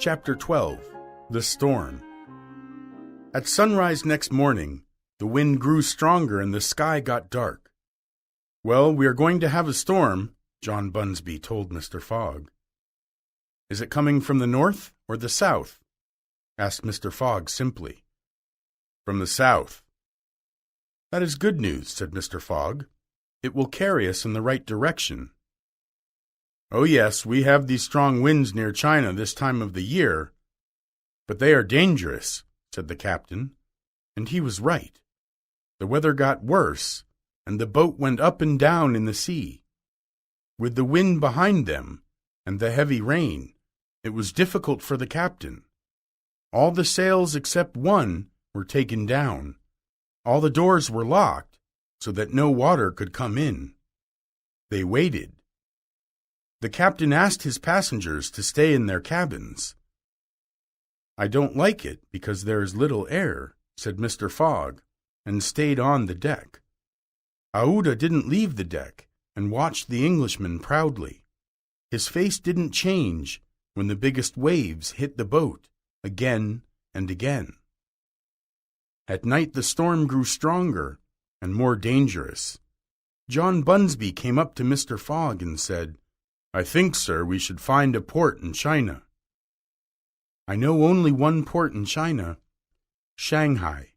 Chapter 12. The Storm. At sunrise next morning, the wind grew stronger and the sky got dark. "Well, we are going to have a storm," John Bunsby told Mr. Fogg. "Is it coming from the north or the south?" asked Mr. Fogg simply. "From the south." "That is good news," said Mr. Fogg. "It will carry us in the right direction." "Oh yes, we have these strong winds near China this time of the year, but they are dangerous," said the captain, and he was right. The weather got worse, and the boat went up and down in the sea. With the wind behind them, and the heavy rain, it was difficult for the captain. All the sails except one were taken down. All the doors were locked, so that no water could come in. They waited. The captain asked his passengers to stay in their cabins. "I don't like it because there is little air," said Mr. Fogg, and stayed on the deck. Aouda didn't leave the deck and watched the Englishman proudly. His face didn't change when the biggest waves hit the boat again and again. At night the storm grew stronger and more dangerous. John Bunsby came up to Mr. Fogg and said, "I think, sir, we should find a port in China." "I know only one port in China, Shanghai."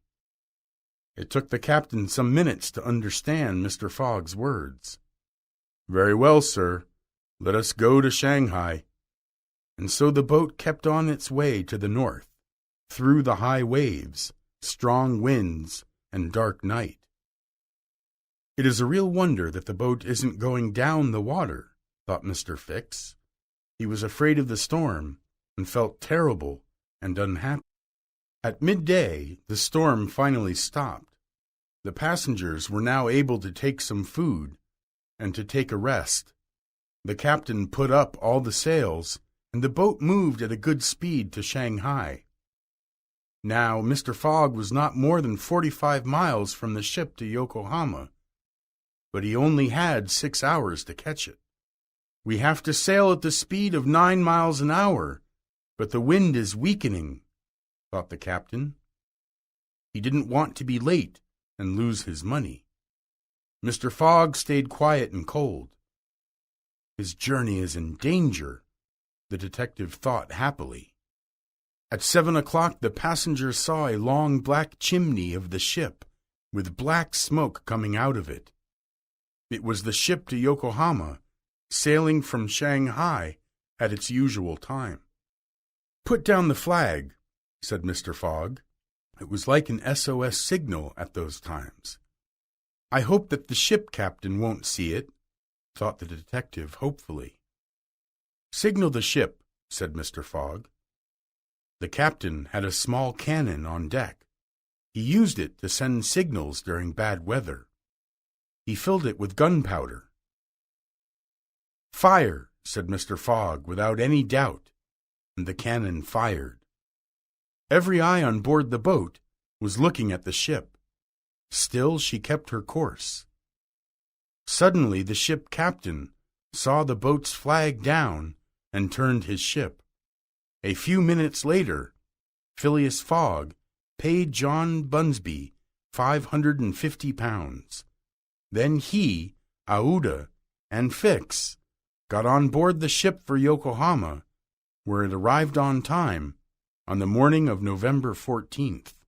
It took the captain some minutes to understand Mr. Fogg's words. "Very well, sir, let us go to Shanghai." And so the boat kept on its way to the north, through the high waves, strong winds, and dark night. "It is a real wonder that the boat isn't going down the water," thought Mr. Fix. He was afraid of the storm and felt terrible and unhappy. At midday, the storm finally stopped. The passengers were now able to take some food and to take a rest. The captain put up all the sails, and the boat moved at a good speed to Shanghai. Now, Mr. Fogg was not more than 45 miles from the ship to Yokohama, but he only had 6 hours to catch it. "We have to sail at the speed of 9 miles an hour, but the wind is weakening," thought the captain. He didn't want to be late and lose his money. Mr. Fogg stayed quiet and cold. "His journey is in danger," the detective thought happily. At 7 o'clock the passengers saw a long black chimney of the ship, with black smoke coming out of it. It was the ship to Yokohama, sailing from Shanghai at its usual time. "Put down the flag," said Mr. Fogg. It was like an SOS signal at those times. "I hope that the ship captain won't see it," thought the detective hopefully. "Signal the ship," said Mr. Fogg. The captain had a small cannon on deck. He used it to send signals during bad weather. He filled it with gunpowder. "Fire," said Mr. Fogg without any doubt, and the cannon fired. Every eye on board the boat was looking at the ship. Still she kept her course. Suddenly the ship captain saw the boat's flag down and turned his ship. A few minutes later, Phileas Fogg paid John Bunsby £550. Then he, Aouda, and Fix got on board the ship for Yokohama, where it arrived on time on the morning of November 14th.